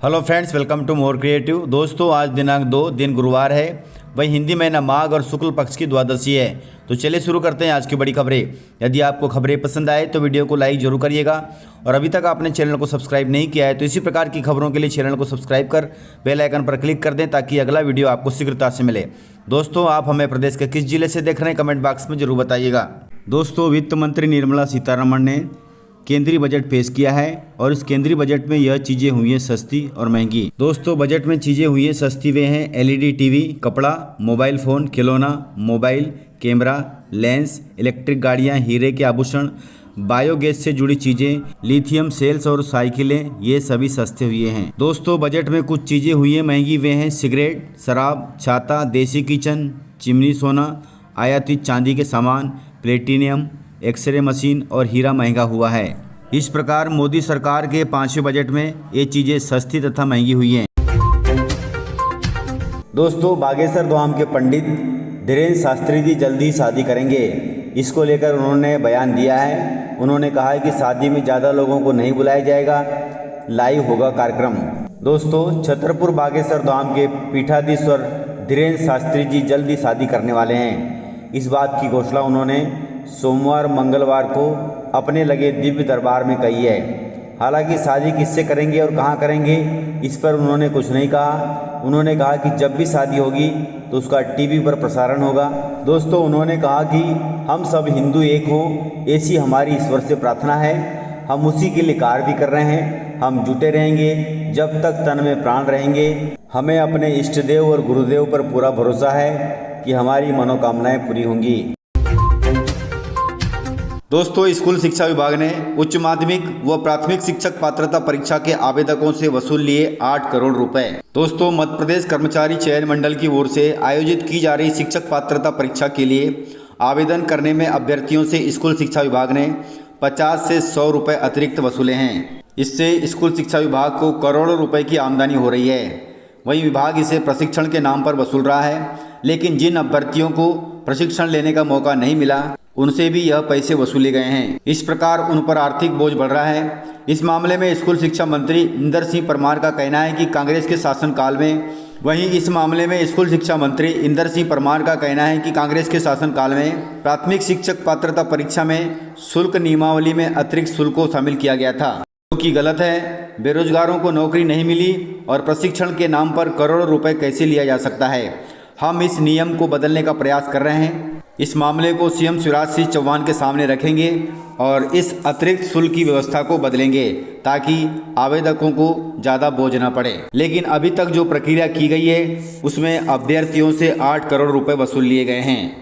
Hello friends, welcome to more creative. दोस्तों, आज दिनांक 2 दिन गुरुवार है, वही हिंदी महीना माघ और शुक्ल पक्ष की द्वादशी है। तो चलिए शुरू करते हैं आज की बड़ी खबरें। यदि आपको खबरें पसंद आए तो वीडियो को लाइक जरूर करिएगा, और अभी तक आपने चैनल को सब्सक्राइब नहीं किया है तो इसी प्रकार की खबरों के लिए चैनल को सब्सक्राइब कर बेल आइकन पर क्लिक कर दें ताकि अगला वीडियो आपको शीघ्रता से मिले। दोस्तों, आप हमें प्रदेश के किस जिले से देख रहे हैं कमेंट बॉक्स में जरूर बताइएगा। दोस्तों, वित्त मंत्री निर्मला सीतारमण ने केंद्रीय बजट पेश किया है और इस केंद्रीय बजट में यह चीज़ें हुई हैं सस्ती और महंगी। दोस्तों, बजट में चीज़ें हुई हैं सस्ती वे हैं एलईडी टीवी, कपड़ा, मोबाइल फ़ोन, खिलौना, मोबाइल, कैमरा, लेंस, इलेक्ट्रिक गाड़ियां, हीरे के आभूषण, बायोगैस से जुड़ी चीज़ें, लिथियम सेल्स और साइकिलें, ये सभी सस्ते हुए हैं। दोस्तों, बजट में कुछ चीज़ें हुई हैं महंगी वे हैं सिगरेट, शराब, छाता, देसी किचन, चिमनी सोना, आयातित चांदी के सामान, प्लेटिनियम, एक्सरे मशीन और हीरा महंगा हुआ है। इस प्रकार मोदी सरकार के 5वें बजट में ये चीज़ें सस्ती तथा महंगी हुई हैं। दोस्तों, बागेश्वर धाम के पंडित धीरेन्द्र शास्त्री जी जल्दी ही शादी करेंगे। इसको लेकर उन्होंने बयान दिया है। उन्होंने कहा है कि शादी में ज़्यादा लोगों को नहीं बुलाया जाएगा, लाइव होगा कार्यक्रम। दोस्तों, छतरपुर बागेश्वर धाम के पीठाधीश्वर धीरेन्द्र शास्त्री जी जल्दी शादी करने वाले हैं। इस बात की घोषणा उन्होंने सोमवार मंगलवार को अपने लगे दिव्य दरबार में कही है। हालांकि शादी किससे करेंगे और कहां करेंगे, इस पर उन्होंने कुछ नहीं कहा। उन्होंने कहा कि जब भी शादी होगी तो उसका टीवी पर प्रसारण होगा। दोस्तों, उन्होंने कहा कि हम सब हिंदू एक हों, ऐसी हमारी ईश्वर से प्रार्थना है। हम उसी के लिए कार्य भी कर रहे हैं। हम जुटे रहेंगे जब तक तन में प्राण रहेंगे। हमें अपने इष्ट देव और गुरुदेव पर पूरा भरोसा है कि हमारी मनोकामनाएं पूरी होंगी। दोस्तों, स्कूल शिक्षा विभाग ने उच्च माध्यमिक व प्राथमिक शिक्षक पात्रता परीक्षा के आवेदकों से वसूल लिए 8 करोड़ रुपए। दोस्तों, मध्य प्रदेश कर्मचारी चयन मंडल की ओर से आयोजित की जा रही शिक्षक पात्रता परीक्षा के लिए आवेदन करने में अभ्यर्थियों से स्कूल शिक्षा विभाग ने 50 से 100 रुपये अतिरिक्त वसूले हैं। इससे स्कूल शिक्षा विभाग को करोड़ों रुपए की आमदनी हो रही है। वहीं विभाग इसे प्रशिक्षण के नाम पर वसूल रहा है, लेकिन जिन अभ्यर्थियों को प्रशिक्षण लेने का मौका नहीं मिला उनसे भी यह पैसे वसूले गए हैं। इस प्रकार उन पर आर्थिक बोझ बढ़ रहा है। इस मामले में स्कूल शिक्षा मंत्री इंदर सिंह परमार का कहना है कि कांग्रेस के शासनकाल में कांग्रेस के शासनकाल में प्राथमिक शिक्षक पात्रता परीक्षा में शुल्क नियमावली में अतिरिक्त शुल्क को शामिल किया गया था, जो कि गलत है। बेरोजगारों को नौकरी नहीं मिली और प्रशिक्षण के नाम पर करोड़ों रुपए कैसे लिया जा सकता है। हम इस नियम को बदलने का प्रयास कर रहे हैं। इस मामले को सीएम शिवराज सिंह चौहान के सामने रखेंगे और इस अतिरिक्त शुल्क की व्यवस्था को बदलेंगे ताकि आवेदकों को ज़्यादा बोझ न पड़े। लेकिन अभी तक जो प्रक्रिया की गई है उसमें अभ्यर्थियों से 8 करोड़ रुपए वसूल लिए गए हैं।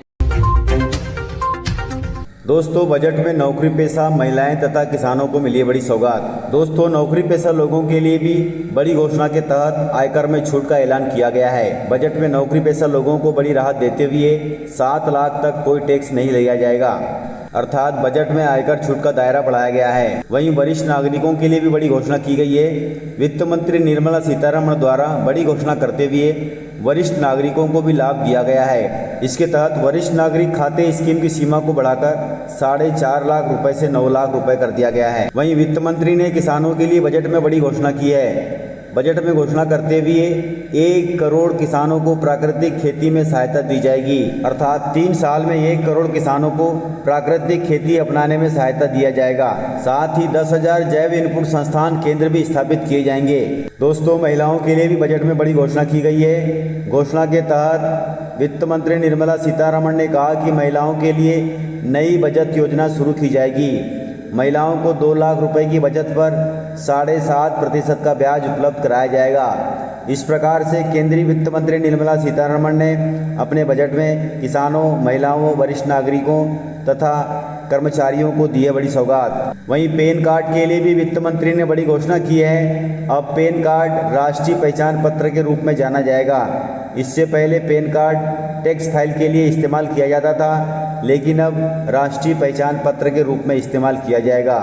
दोस्तों, बजट में नौकरी पेशा महिलाएं तथा किसानों को मिली बड़ी सौगात। दोस्तों, नौकरी पेशा लोगों के लिए भी बड़ी घोषणा के तहत आयकर में छूट का ऐलान किया गया है। बजट में नौकरी पेशा लोगों को बड़ी राहत देते हुए 7 लाख तक कोई टैक्स नहीं लिया जाएगा, अर्थात बजट में आयकर छूट का दायरा बढ़ाया गया है। वहीं वरिष्ठ नागरिकों के लिए भी बड़ी घोषणा की गई है। वित्त मंत्री निर्मला सीतारमण द्वारा बड़ी घोषणा करते हुए वरिष्ठ नागरिकों को भी लाभ दिया गया है। इसके तहत वरिष्ठ नागरिक खाते स्कीम की सीमा को बढ़ाकर 4.5 लाख रुपए से 9 लाख रुपए कर दिया गया है। वहीं वित्त मंत्री ने किसानों के लिए बजट में बड़ी घोषणा की है। बजट में घोषणा करते हुए 1 करोड़ किसानों को प्राकृतिक खेती में सहायता दी जाएगी, अर्थात 3 साल में 1 करोड़ किसानों को प्राकृतिक खेती अपनाने में सहायता दिया जाएगा। साथ ही 10,000 जैव इनपुट संस्थान केंद्र भी स्थापित किए जाएंगे। दोस्तों, महिलाओं के लिए भी बजट में बड़ी घोषणा की गई है। घोषणा के तहत वित्त मंत्री निर्मला सीतारमण ने कहा कि महिलाओं के लिए नई बचत योजना शुरू की जाएगी। महिलाओं को 2 लाख रुपए की बचत पर 7.5% का ब्याज उपलब्ध कराया जाएगा। इस प्रकार से केंद्रीय वित्त मंत्री निर्मला सीतारमण ने अपने बजट में किसानों, महिलाओं, वरिष्ठ नागरिकों तथा कर्मचारियों को दी है बड़ी सौगात। वहीं पैन कार्ड के लिए भी वित्त मंत्री ने बड़ी घोषणा की है। अब पैन कार्ड राष्ट्रीय पहचान पत्र के रूप में जाना जाएगा। इससे पहले पैन कार्ड टैक्स फाइल के लिए इस्तेमाल किया जाता था, लेकिन अब राष्ट्रीय पहचान पत्र के रूप में इस्तेमाल किया जाएगा।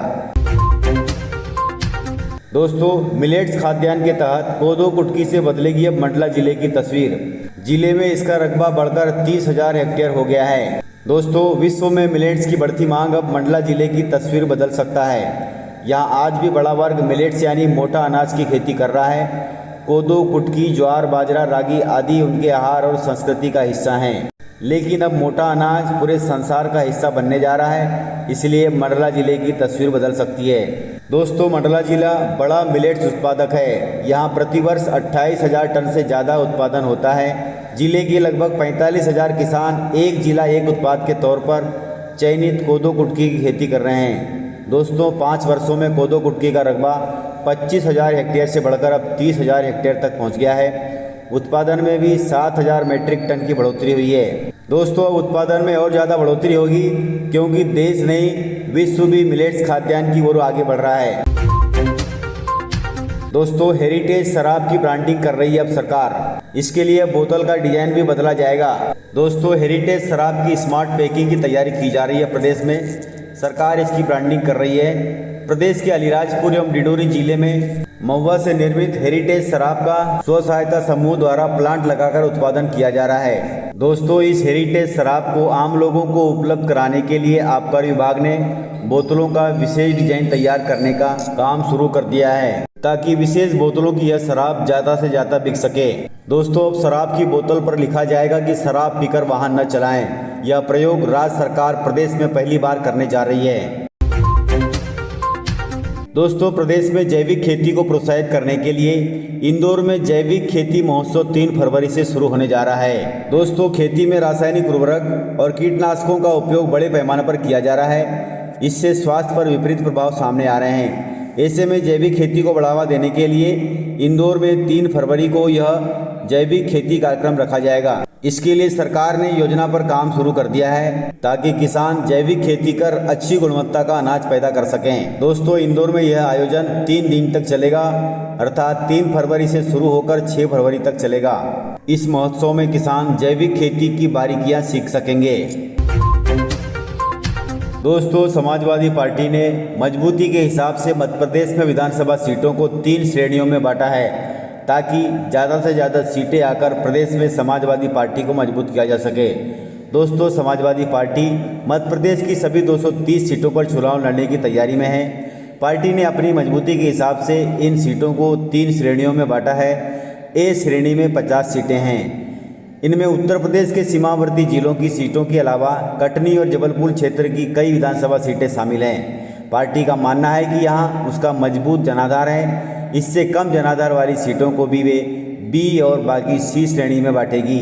दोस्तों, मिलेट्स खाद्यान्न के तहत कोदो कुटकी से बदलेगी अब मंडला जिले की तस्वीर। जिले में इसका रकबा बढ़कर 30,000 हेक्टेयर हो गया है। दोस्तों, विश्व में मिलेट्स की बढ़ती मांग अब मंडला जिले की तस्वीर बदल सकता है। यहाँ आज भी बड़ा वर्ग मिलेट्स यानी मोटा अनाज की खेती कर रहा है। कोदो, कुटकी, ज्वार, बाजरा, रागी आदि उनके आहार और संस्कृति का हिस्सा हैं। लेकिन अब मोटा अनाज पूरे संसार का हिस्सा बनने जा रहा है, इसलिए मंडला जिले की तस्वीर बदल सकती है। दोस्तों, मंडला जिला बड़ा मिलेट्स उत्पादक है। यहाँ प्रतिवर्ष 28,000 टन से ज़्यादा उत्पादन होता है। जिले के लगभग 45,000 किसान एक जिला एक उत्पाद के तौर पर चयनित कोदो कुटकी की खेती कर रहे हैं। दोस्तों, 5 वर्षों में कोदो कुटकी का रकबा 25,000 हेक्टेयर से बढ़कर अब 30,000 हेक्टेयर तक पहुँच गया है। उत्पादन में भी 7,000 मीट्रिक टन की बढ़ोतरी हुई है। दोस्तों, अब उत्पादन में और ज़्यादा बढ़ोतरी होगी, क्योंकि देश नहीं विश्व भी मिलेट्स खाद्यान्न की ओर आगे बढ़ रहा है। दोस्तों, हेरिटेज शराब की ब्रांडिंग कर रही है अब सरकार। इसके लिए बोतल का डिजाइन भी बदला जाएगा। दोस्तों, हेरिटेज शराब की स्मार्ट पैकिंग की तैयारी की जा रही है प्रदेश में। सरकार इसकी ब्रांडिंग कर रही है। प्रदेश के अलीराजपुर एवं डिंडोरी जिले में महुआ से निर्मित हेरिटेज शराब का स्व सहायता समूह द्वारा प्लांट लगाकर उत्पादन किया जा रहा है। दोस्तों, इस हेरिटेज शराब को आम लोगों को उपलब्ध कराने के लिए आबकारी विभाग ने बोतलों का विशेष डिजाइन तैयार करने का काम शुरू कर दिया है, ताकि विशेष बोतलों की यह शराब ज़्यादा से ज़्यादा बिक सके। दोस्तों, अब शराब की बोतल पर लिखा जाएगा कि शराब पीकर वाहन न चलाएं। यह प्रयोग राज्य सरकार प्रदेश में पहली बार करने जा रही है। दोस्तों, प्रदेश में जैविक खेती को प्रोत्साहित करने के लिए इंदौर में जैविक खेती महोत्सव 3 फरवरी से शुरू होने जा रहा है। दोस्तों, खेती में रासायनिक उर्वरक और कीटनाशकों का उपयोग बड़े पैमाने पर किया जा रहा है। इससे स्वास्थ्य पर विपरीत प्रभाव सामने आ रहे हैं। ऐसे में जैविक खेती को बढ़ावा देने के लिए इंदौर में 3 फरवरी को यह जैविक खेती कार्यक्रम रखा जाएगा। इसके लिए सरकार ने योजना पर काम शुरू कर दिया है, ताकि किसान जैविक खेती कर अच्छी गुणवत्ता का अनाज पैदा कर सकें। दोस्तों, इंदौर में यह आयोजन 3 दिन तक चलेगा, अर्थात 3 फरवरी से शुरू होकर 6 फरवरी तक चलेगा। इस महोत्सव में किसान जैविक खेती की बारीकियां सीख सकेंगे। दोस्तों, समाजवादी पार्टी ने मजबूती के हिसाब से मध्य प्रदेश में विधानसभा सीटों को 3 श्रेणियों में बांटा है, ताकि ज़्यादा से ज़्यादा सीटें आकर प्रदेश में समाजवादी पार्टी को मजबूत किया जा सके। दोस्तों, समाजवादी पार्टी मध्य प्रदेश की सभी 230 सीटों पर चुनाव लड़ने की तैयारी में है। पार्टी ने अपनी मजबूती के हिसाब से इन सीटों को 3 श्रेणियों में बांटा है। ए श्रेणी में 50 सीटें हैं। इनमें उत्तर प्रदेश के सीमावर्ती जिलों की सीटों के अलावा कटनी और जबलपुर क्षेत्र की कई विधानसभा सीटें शामिल हैं। पार्टी का मानना है कि यहाँ उसका मजबूत जनाधार है। इससे कम जनाधार वाली सीटों को भी वे बी और बाकी सी श्रेणी में बांटेगी।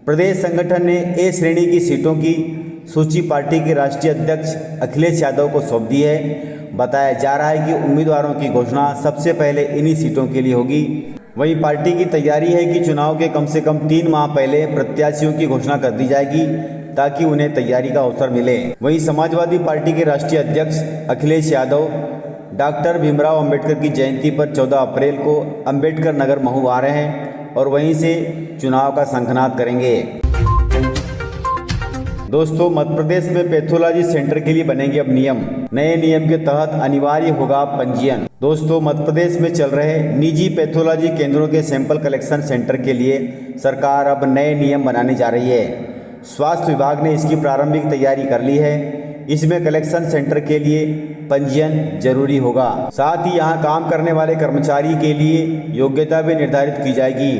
प्रदेश संगठन ने ए श्रेणी की सीटों की सूची पार्टी के राष्ट्रीय अध्यक्ष अखिलेश यादव को सौंप दी है। बताया जा रहा है कि उम्मीदवारों की घोषणा सबसे पहले इन्हीं सीटों के लिए होगी। वहीं पार्टी की तैयारी है कि चुनाव के कम से कम 3 माह पहले प्रत्याशियों की घोषणा कर दी जाएगी, ताकि उन्हें तैयारी का अवसर मिले। वहीं समाजवादी पार्टी के राष्ट्रीय अध्यक्ष अखिलेश यादव डॉक्टर भीमराव अंबेडकर की जयंती पर 14 अप्रैल को अंबेडकर नगर महू आ रहे हैं और वहीं से चुनाव का शंखनाद करेंगे। दोस्तों, मध्य प्रदेश में पैथोलॉजी सेंटर के लिए बनेंगे अब नियम। नए नियम के तहत अनिवार्य होगा पंजीयन। दोस्तों, मध्य प्रदेश में चल रहे निजी पैथोलॉजी केंद्रों के सैंपल कलेक्शन सेंटर के लिए सरकार अब नए नियम बनाने जा रही है। स्वास्थ्य विभाग ने इसकी प्रारंभिक तैयारी कर ली है। इसमें कलेक्शन सेंटर के लिए पंजीयन जरूरी होगा। साथ ही यहाँ काम करने वाले कर्मचारी के लिए योग्यता भी निर्धारित की जाएगी।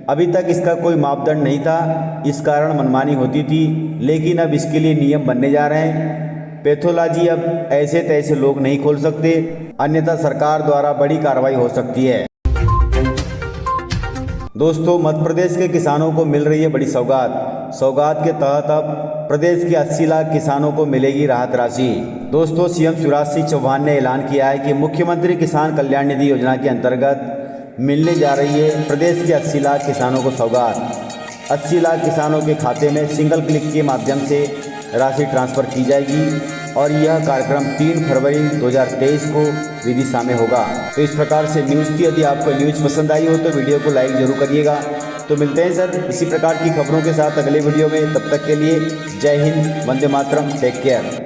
अभी तक इसका कोई मापदंड नहीं था, इस कारण मनमानी होती थी, लेकिन अब इसके लिए नियम बनने जा रहे हैं। पैथोलॉजी अब ऐसे तैसे लोग नहीं खोल सकते, अन्यथा सरकार द्वारा बड़ी कार्रवाई हो सकती है। दोस्तों, मध्य प्रदेश के किसानों को मिल रही है बड़ी सौगात। सौगात के तहत अब प्रदेश के 80 लाख किसानों को मिलेगी राहत राशि। दोस्तों, सीएम शिवराज सिंह चौहान ने ऐलान किया है कि मुख्यमंत्री किसान कल्याण निधि योजना के अंतर्गत मिलने जा रही है प्रदेश के 80 लाख किसानों को सौगात। 80 लाख किसानों के खाते में सिंगल क्लिक के माध्यम से राशि ट्रांसफ़र की जाएगी और यह कार्यक्रम 3 फरवरी 2023 को विदिशा में होगा। तो इस प्रकार से न्यूज़ थी। यदि आपको न्यूज़ पसंद आई हो तो वीडियो को लाइक जरूर करिएगा। तो मिलते हैं सर इसी प्रकार की खबरों के साथ अगले वीडियो में। तब तक के लिए जय हिंद, वंदे मातरम, टेक केयर।